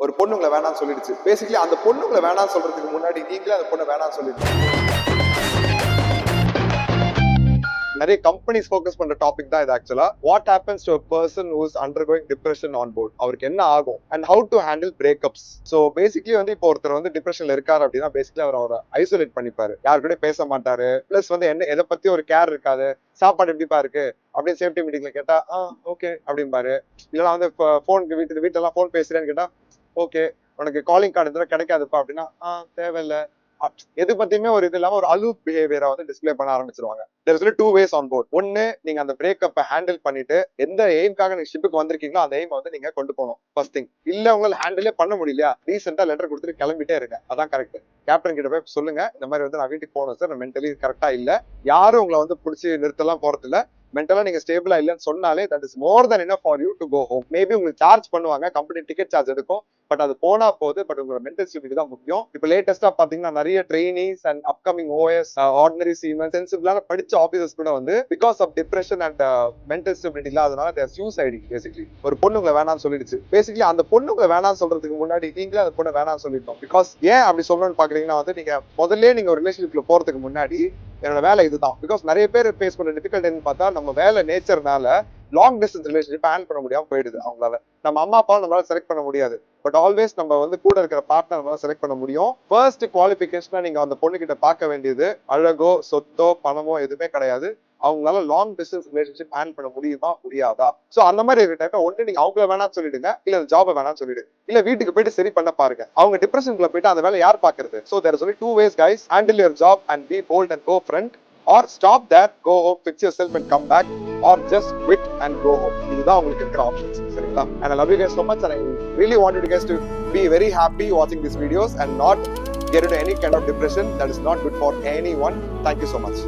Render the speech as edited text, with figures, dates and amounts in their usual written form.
ஒரு பொண்ணுங்களை வேணாம்னு சொல்லிடுச்சு. பேசிக்கலி அந்த பொண்ணுங்களை வேணாம்னு சொல்றதுக்கு முன்னாடி நீங்களே அந்த பொண்ணை வேணாம்னு சொல்லிடுங்க. நிறைய கம்பெனிஸ் ஃபோக்கஸ் பண்ற டாபிக் தான் இது ஆக்சுவலா. What happens to a person who is undergoing depression on board? அவருக்கு என்ன ஆகும் and how to handle breakups. So basically வந்து இப்போ ஒருத்தர் வந்து டிப்ரெஷன்ல இருக்காரு அப்படின்னா பேசிக்கலி அவரை ஐசோலேட் பண்ணிப்பாரு, யாரு கூட பேச மாட்டாரு, பிளஸ் வந்து என்ன எதை பத்தி ஒரு கேர் இருக்காது, சாப்பாடு எப்படிப்பா இருக்கு அப்படின்னு சேஃப்டி மீட்டிங்ல கேட்டா ஓகே அப்படிம்பாரு. இல்லைன்னா வந்து போனுக்கு வீட்டுல எல்லாம் போன் பேசுறேன்னு கேட்டா ஓகே, உனக்கு காலிங் கார்டு இருந்தாலும் கிடைக்காதுப்பா அப்படின்னா தேவையில்லை. எது பத்தியுமே ஒரு இது இல்லாம ஒரு அலூப் பிஹேவியரை வந்து டிஸ்பிளே பண்ண ஆரம்பிச்சிருவாங்க. There is only two ways on board. ஒன்னு, நீங்க அந்த பிரேக்கப்பை ஹேண்டில் பண்ணிட்டு எந்த எய்ம்காக நீங்க ஷிப்புக்கு வந்திருக்கீங்களோ அந்த எய்ம் வந்து நீங்க கொண்டு போகணும் ஃபர்ஸ்ட் திங். இல்ல உங்களால ஹேண்டிலே பண்ண முடியலையா, ரீசெண்டா லெட்டர் கொடுத்துட்டு கிளம்பிட்டே இருங்க, அதான் கரெக்ட். கேப்டன் கிட்ட போய் சொல்லுங்க, இந்த மாதிரி வந்து நான் வீட்டுக்கு போகணும் சார், நான் மென்டலி கரெக்டா இல்ல. யாரும் உங்களை வந்து பிடிச்சி நிறுத்தலாம் போறது இல்ல. மென்டலா நீங்க ஸ்டேபிளா இல்லன்னு சொன்னாலே that is more than enough for you to go home. Maybe உங்களுக்கு சார்ஜ் பண்ணுவாங்க, கம்பெனி டிக்கெட் சார்ஜ் எடுக்கும், பட் அது போனா போகுது. பட் உங்களோட மென்டல் ஸ்டெபிலிட்டி தான் முக்கியம். இப்போ லேட்டஸ்டா பாத்தீங்கன்னா நிறைய trainees and upcoming OS, ordinary seaman, சென்சிபிளான படிச்ச ஆபீசர்ஸ் கூட வந்து because of depression and mental stability இல்லாதனால தேர் சூசைடிங். பேசிக்கலி ஒரு பொண்ணுங்களை வேணாம்னு சொல்லிடுச்சு. பேசிக்கலி அந்த பொண்ணுங்களை வேணாம்னு சொல்றதுக்கு முன்னாடி நீங்களே அந்த பொண்ணை வேணாம்னு சொல்லிட்டோம். பிகாஸ் ஏன் அப்படி சொல்லணும்னு பாக்குறீங்கன்னா வந்து நீங்க முதல்ல நீங்க ஒரு ரிலேஷன்ஷிப்ல போறதுக்கு முன்னாடி என்னோட வேலை இதுதான். பிகாஸ் நிறைய பேர் ஃபேஸ் பண்ற டிஃபிகல்ட் பார்த்தா நம்ம வேலை நேச்சர்னால லாங் டிஸ்டன்ஸ் ரிலேஷன்ஷிப் ஹேண்டில் பண்ண முடியாம போயிடுது அவங்களால. நம்ம அம்மா அப்பாவும் நம்மளால செலக்ட் பண்ண முடியாது, பட் ஆல்வேஸ் நம்ம வந்து கூட இருக்கிற பார்ட்னர் நம்மளால செலக்ட் பண்ண முடியும். ஃபர்ஸ்ட் குவாலிஃபிகேஷனா நீங்க அந்த பொண்ணு கிட்ட பார்க்க வேண்டியது அழகோ சொத்தோ பணமோ எதுவுமே கிடையாது, அவங்களால லாங் டிஸ்டன்ஸ் ரிலேஷன்ஷிப் ஹேண்டில் பண்ண முடியுமா முடியாதா. சோ அந்த மாதிரி இருக்கிற டைம்ல ஒண்ணு நீங்க அவங்கள வேணாம்னு சொல்லிடுங்க, இல்ல அந்த ஜாபை வேணாம்னு சொல்லிடுங்க, இல்ல வீட்டுக்கு போயிட்டு சரி பண்ண பாருங்க. அவங்க டிப்ரெஷனுக்குள்ள போயிட்டு அந்த வேலை யார் பாக்குறது. So there is only two ways guys, handle your job and be bold and go front, or stop that, go home, fix yourself and come back, or just quit and go home. இதுதான் உங்களுக்கு இருக்கிற options, சரிங்களா? And I love you guys so much and I really wanted you guys to be very happy watching these videos and not get into any kind of depression. That is not good for anyone. Thank you so much.